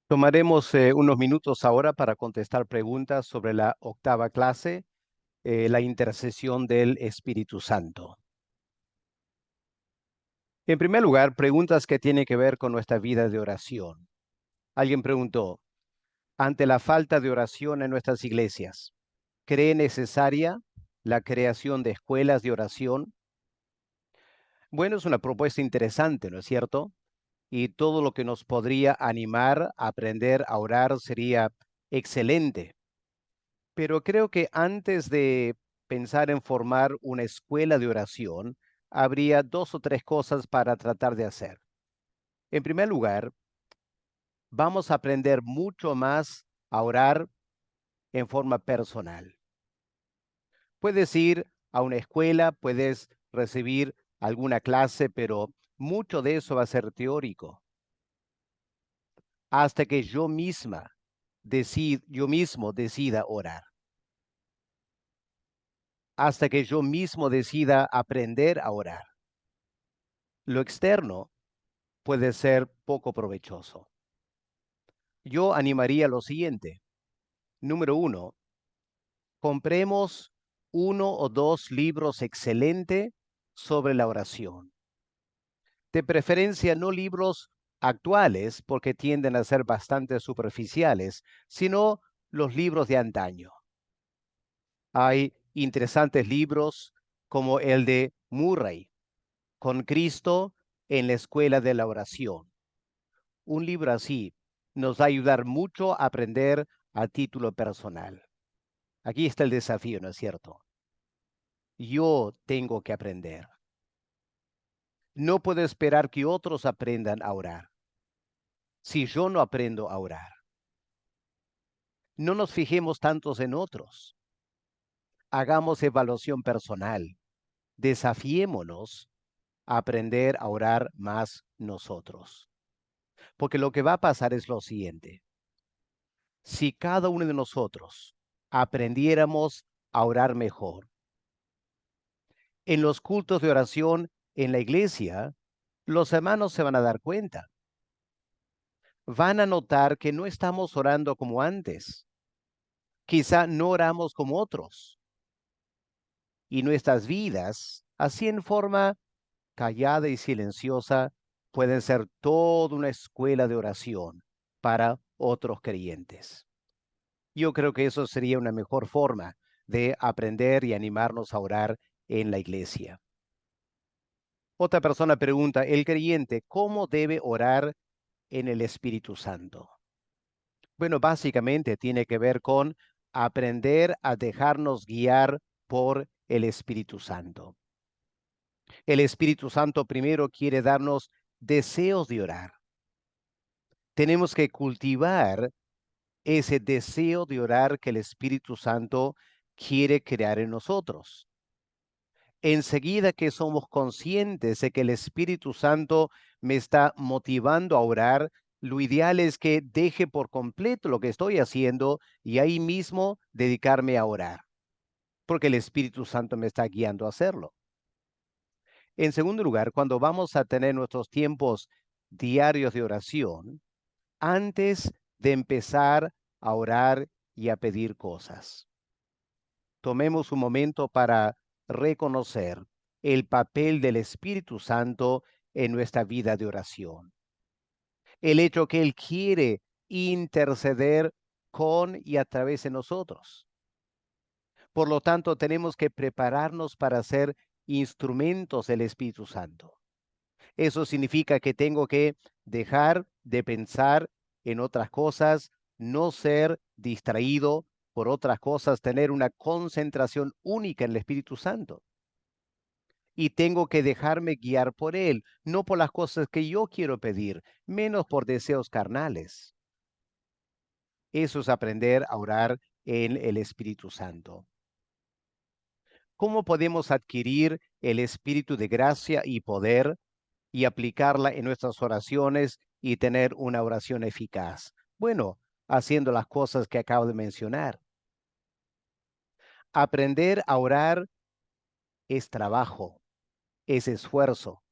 Tomaremos unos minutos ahora para contestar preguntas sobre la octava clase, la intercesión del Espíritu Santo. En primer lugar, preguntas que tienen que ver con nuestra vida de oración. Alguien preguntó, ante la falta de oración en nuestras iglesias, ¿cree necesaria la creación de escuelas de oración? Bueno, es una propuesta interesante, ¿no es cierto? Y todo lo que nos podría animar a aprender a orar sería excelente. Pero creo que antes de pensar en formar una escuela de oración, habría dos o tres cosas para tratar de hacer. En primer lugar, vamos a aprender mucho más a orar en forma personal. Puedes ir a una escuela, puedes recibir alguna clase, pero mucho de eso va a ser teórico. Hasta que yo mismo decida orar. Hasta que yo mismo decida aprender a orar. Lo externo puede ser poco provechoso. Yo animaría lo siguiente. Número uno, compremos uno o dos libros excelentes sobre la oración. De preferencia, no libros actuales, porque tienden a ser bastante superficiales, sino los libros de antaño. Hay interesantes libros como el de Murray, Con Cristo en la Escuela de la Oración. Un libro así nos va a ayudar mucho a aprender a título personal. Aquí está el desafío, ¿no es cierto? Yo tengo que aprender. No puedo esperar que otros aprendan a orar si yo no aprendo a orar. No nos fijemos tantos en otros. Hagamos evaluación personal. Desafiémonos a aprender a orar más nosotros. Porque lo que va a pasar es lo siguiente. Si cada uno de nosotros aprendiéramos a orar mejor, en los cultos de oración en la iglesia, los hermanos se van a dar cuenta. Van a notar que no estamos orando como antes. Quizá no oramos como otros. Y nuestras vidas, así en forma callada y silenciosa, pueden ser toda una escuela de oración para otros creyentes. Yo creo que eso sería una mejor forma de aprender y animarnos a orar en la iglesia. Otra persona pregunta, el creyente, ¿cómo debe orar en el Espíritu Santo? Bueno, básicamente tiene que ver con aprender a dejarnos guiar por el Espíritu Santo. El Espíritu Santo primero quiere darnos deseos de orar. Tenemos que cultivar ese deseo de orar que el Espíritu Santo quiere crear en nosotros. Enseguida que somos conscientes de que el Espíritu Santo me está motivando a orar, lo ideal es que deje por completo lo que estoy haciendo y ahí mismo dedicarme a orar, porque el Espíritu Santo me está guiando a hacerlo. En segundo lugar, cuando vamos a tener nuestros tiempos diarios de oración, antes de empezar a orar y a pedir cosas, tomemos un momento para reconocer el papel del Espíritu Santo en nuestra vida de oración. El hecho que Él quiere interceder con y a través de nosotros. Por lo tanto, tenemos que prepararnos para ser instrumentos del Espíritu Santo. Eso significa que tengo que dejar de pensar en otras cosas, no ser distraído por otras cosas, tener una concentración única en el Espíritu Santo. Y tengo que dejarme guiar por Él, no por las cosas que yo quiero pedir, menos por deseos carnales. Eso es aprender a orar en el Espíritu Santo. ¿Cómo podemos adquirir el espíritu de gracia y poder y aplicarla en nuestras oraciones y tener una oración eficaz? Bueno, haciendo las cosas que acabo de mencionar. Aprender a orar es trabajo, es esfuerzo,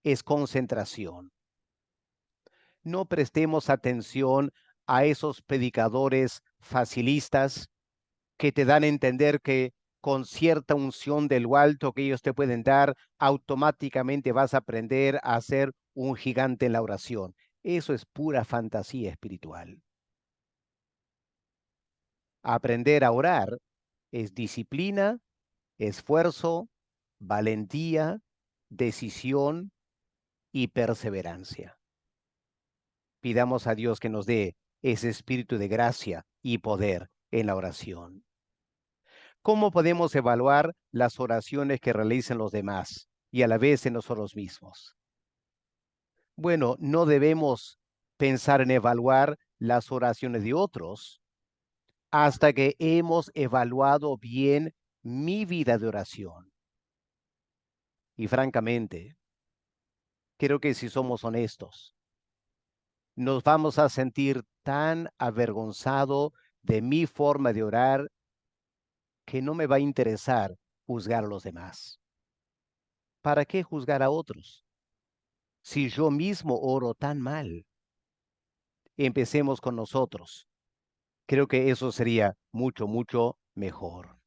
es concentración. No prestemos atención a esos predicadores facilistas que te dan a entender que con cierta unción de lo alto que ellos te pueden dar, automáticamente vas a aprender a ser un gigante en la oración. Eso es pura fantasía espiritual. Aprender a orar es disciplina, esfuerzo, valentía, decisión y perseverancia. Pidamos a Dios que nos dé ese espíritu de gracia y poder en la oración. ¿Cómo podemos evaluar las oraciones que realizan los demás y a la vez en nosotros mismos? Bueno, no debemos pensar en evaluar las oraciones de otros hasta que hemos evaluado bien mi vida de oración. Y francamente, creo que si somos honestos, nos vamos a sentir tan avergonzado de mi forma de orar que no me va a interesar juzgar a los demás. ¿Para qué juzgar a otros si yo mismo oro tan mal? Empecemos con nosotros. Creo que eso sería mucho, mucho mejor.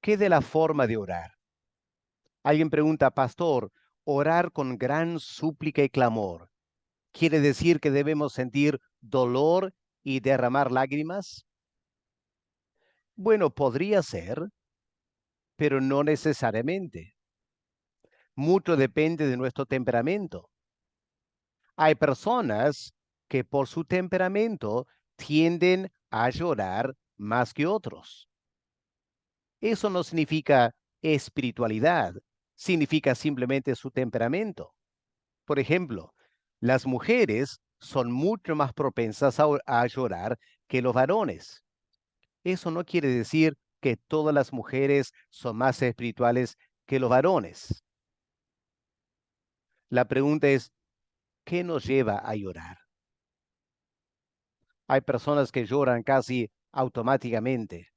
¿Qué de la forma de orar? Alguien pregunta, pastor, orar con gran súplica y clamor, ¿quiere decir que debemos sentir dolor y derramar lágrimas? Bueno, podría ser, pero no necesariamente. Mucho depende de nuestro temperamento. Hay personas que por su temperamento tienden a llorar más que otros. Eso no significa espiritualidad, significa simplemente su temperamento. Por ejemplo, las mujeres son mucho más propensas a llorar que los varones. Eso no quiere decir que todas las mujeres son más espirituales que los varones. La pregunta es, ¿qué nos lleva a llorar? Hay personas que lloran casi automáticamente.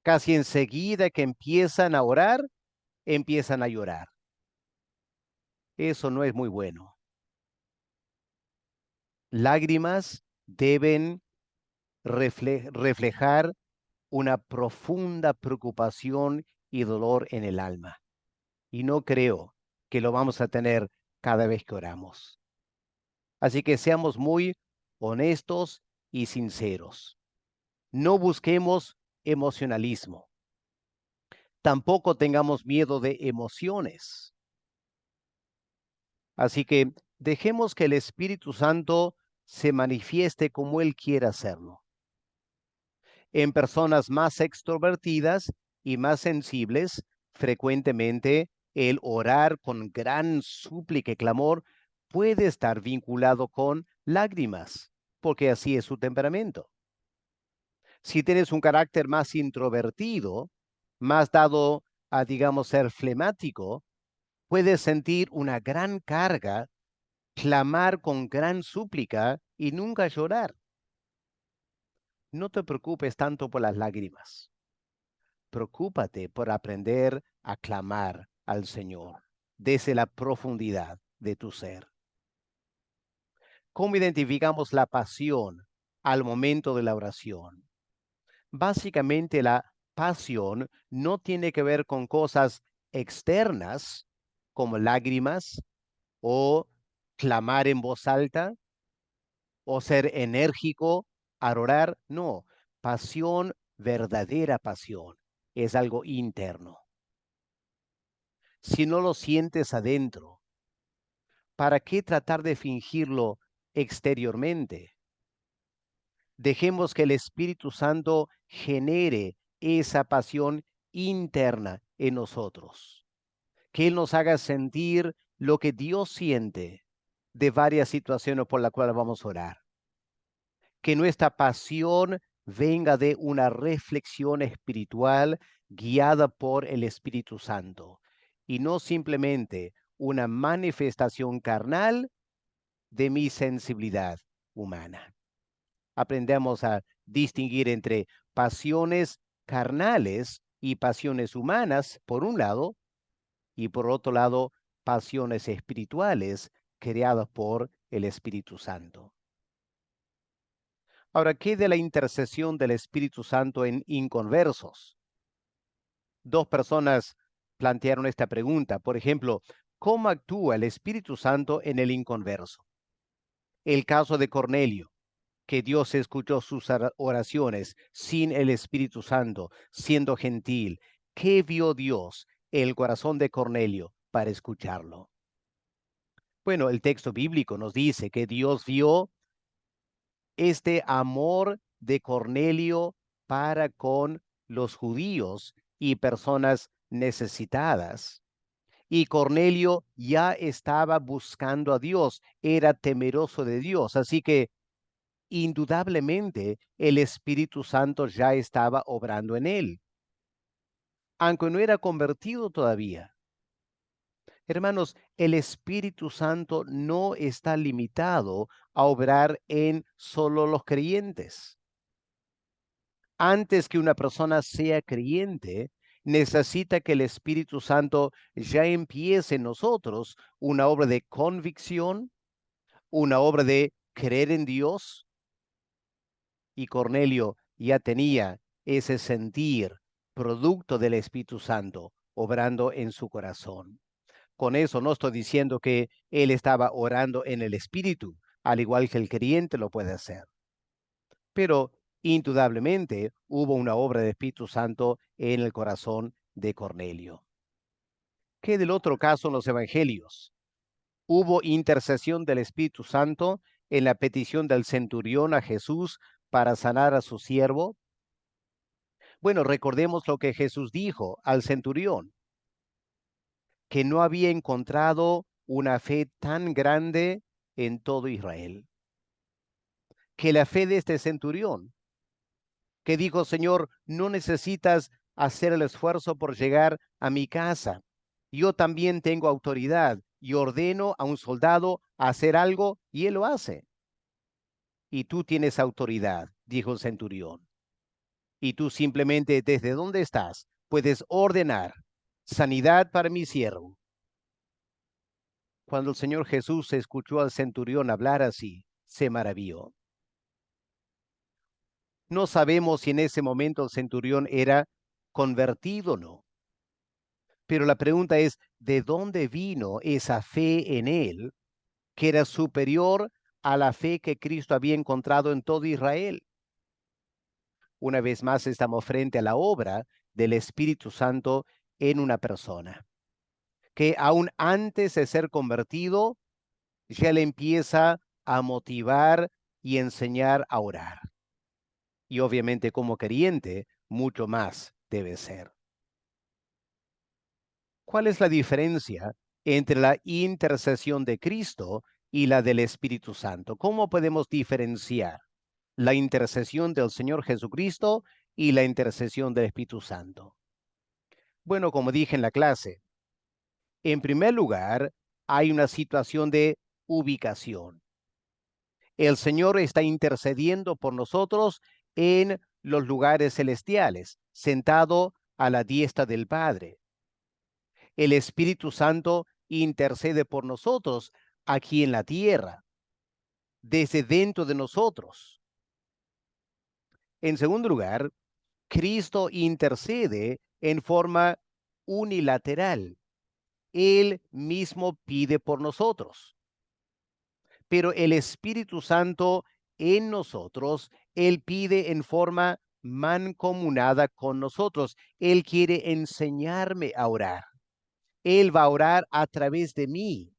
Casi enseguida que empiezan a orar, empiezan a llorar. Eso no es muy bueno. Lágrimas deben reflejar una profunda preocupación y dolor en el alma. Y no creo que lo vamos a tener cada vez que oramos. Así que seamos muy honestos y sinceros. No busquemos emocionalismo. Tampoco tengamos miedo de emociones. Así que dejemos que el Espíritu Santo se manifieste como Él quiera hacerlo. En personas más extrovertidas y más sensibles, frecuentemente el orar con gran súplica y clamor puede estar vinculado con lágrimas, porque así es su temperamento. Si tienes un carácter más introvertido, más dado a, digamos, ser flemático, puedes sentir una gran carga, clamar con gran súplica y nunca llorar. No te preocupes tanto por las lágrimas. Preocúpate por aprender a clamar al Señor desde la profundidad de tu ser. ¿Cómo identificamos la pasión al momento de la oración? Básicamente la pasión no tiene que ver con cosas externas como lágrimas o clamar en voz alta o ser enérgico al orar. No, pasión, verdadera pasión, es algo interno. Si no lo sientes adentro, ¿para qué tratar de fingirlo exteriormente? Dejemos que el Espíritu Santo genere esa pasión interna en nosotros, que Él nos haga sentir lo que Dios siente de varias situaciones por las cuales vamos a orar. Que nuestra pasión venga de una reflexión espiritual guiada por el Espíritu Santo y no simplemente una manifestación carnal de mi sensibilidad humana. Aprendamos a distinguir entre pasiones carnales y pasiones humanas, por un lado, y por otro lado, pasiones espirituales creadas por el Espíritu Santo. Ahora, ¿qué de la intercesión del Espíritu Santo en inconversos? Dos personas plantearon esta pregunta. Por ejemplo, ¿cómo actúa el Espíritu Santo en el inconverso? El caso de Cornelio, que Dios escuchó sus oraciones sin el Espíritu Santo, siendo gentil. ¿Qué vio Dios en el corazón de Cornelio para escucharlo? Bueno, el texto bíblico nos dice que Dios vio este amor de Cornelio para con los judíos y personas necesitadas. Y Cornelio ya estaba buscando a Dios, era temeroso de Dios. Así que indudablemente el Espíritu Santo ya estaba obrando en él, aunque no era convertido todavía. Hermanos, el Espíritu Santo no está limitado a obrar en solo los creyentes. Antes que una persona sea creyente, necesita que el Espíritu Santo ya empiece en nosotros una obra de convicción, una obra de creer en Dios. Y Cornelio ya tenía ese sentir producto del Espíritu Santo obrando en su corazón. Con eso no estoy diciendo que él estaba orando en el Espíritu, al igual que el creyente lo puede hacer. Pero indudablemente hubo una obra del Espíritu Santo en el corazón de Cornelio. ¿Qué del otro caso en los evangelios? Hubo intercesión del Espíritu Santo en la petición del centurión a Jesús para sanar a su siervo. Bueno, recordemos lo que Jesús dijo al centurión, que no había encontrado una fe tan grande en todo Israel, que la fe de este centurión, que dijo, Señor, no necesitas hacer el esfuerzo por llegar a mi casa. Yo también tengo autoridad y ordeno a un soldado a hacer algo y él lo hace. Y tú tienes autoridad, dijo el centurión. Y tú simplemente desde donde estás puedes ordenar sanidad para mi siervo. Cuando el Señor Jesús escuchó al centurión hablar así, se maravilló. No sabemos si en ese momento el centurión era convertido o no, pero la pregunta es, ¿de dónde vino esa fe en él que era superior a la fe que Cristo había encontrado en todo Israel? Una vez más estamos frente a la obra del Espíritu Santo en una persona, que aún antes de ser convertido, ya le empieza a motivar y enseñar a orar. Y obviamente como creyente, mucho más debe ser. ¿Cuál es la diferencia entre la intercesión de Cristo y la del Espíritu Santo? ¿Cómo podemos diferenciar la intercesión del Señor Jesucristo y la intercesión del Espíritu Santo? Bueno, como dije en la clase, en primer lugar, hay una situación de ubicación. El Señor está intercediendo por nosotros en los lugares celestiales, sentado a la diestra del Padre. El Espíritu Santo intercede por nosotros aquí en la tierra, desde dentro de nosotros. En segundo lugar, Cristo intercede en forma unilateral. Él mismo pide por nosotros. Pero el Espíritu Santo en nosotros, Él pide en forma mancomunada con nosotros. Él quiere enseñarme a orar. Él va a orar a través de mí.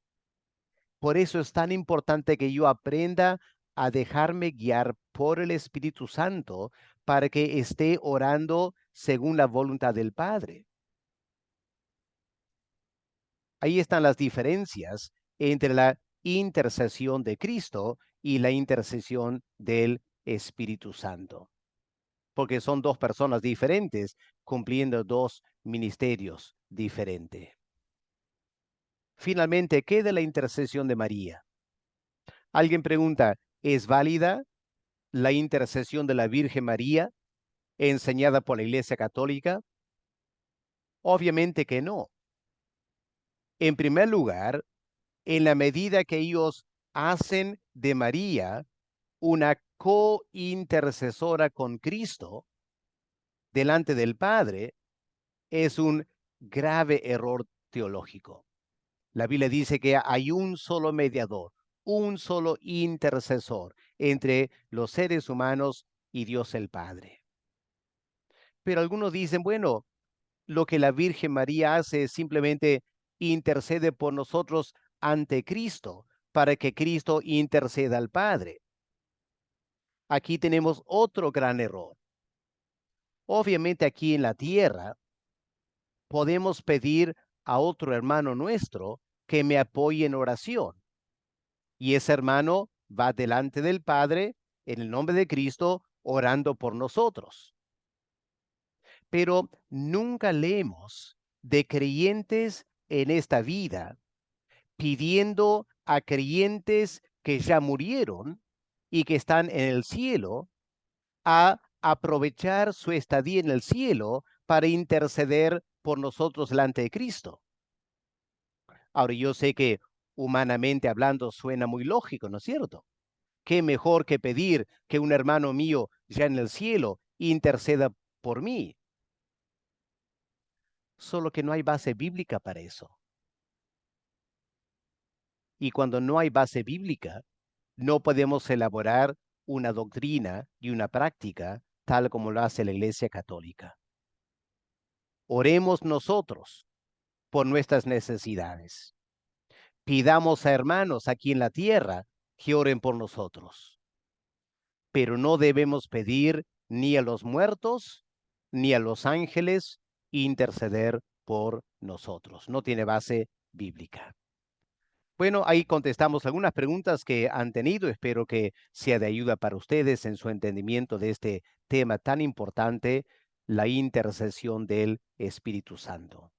Por eso es tan importante que yo aprenda a dejarme guiar por el Espíritu Santo para que esté orando según la voluntad del Padre. Ahí están las diferencias entre la intercesión de Cristo y la intercesión del Espíritu Santo, porque son dos personas diferentes cumpliendo dos ministerios diferentes. Finalmente, ¿qué de la intercesión de María? Alguien pregunta, ¿es válida la intercesión de la Virgen María enseñada por la Iglesia Católica? Obviamente que no. En primer lugar, en la medida que ellos hacen de María una cointercesora con Cristo delante del Padre, es un grave error teológico. La Biblia dice que hay un solo mediador, un solo intercesor entre los seres humanos y Dios el Padre. Pero algunos dicen, bueno, lo que la Virgen María hace es simplemente intercede por nosotros ante Cristo, para que Cristo interceda al Padre. Aquí tenemos otro gran error. Obviamente aquí en la tierra podemos pedir a otro hermano nuestro que me apoye en oración. Y ese hermano va delante del Padre en el nombre de Cristo orando por nosotros. Pero nunca leemos de creyentes en esta vida pidiendo a creyentes que ya murieron y que están en el cielo a aprovechar su estadía en el cielo para interceder por nosotros delante de Cristo. Ahora, yo sé que humanamente hablando suena muy lógico, ¿no es cierto? ¿Qué mejor que pedir que un hermano mío ya en el cielo interceda por mí? Solo que no hay base bíblica para eso. Y cuando no hay base bíblica, no podemos elaborar una doctrina y una práctica tal como lo hace la Iglesia Católica. Oremos nosotros por nuestras necesidades. Pidamos a hermanos aquí en la tierra que oren por nosotros. Pero no debemos pedir ni a los muertos ni a los ángeles interceder por nosotros. No tiene base bíblica. Bueno, ahí contestamos algunas preguntas que han tenido. Espero que sea de ayuda para ustedes en su entendimiento de este tema tan importante, la intercesión del Espíritu Santo.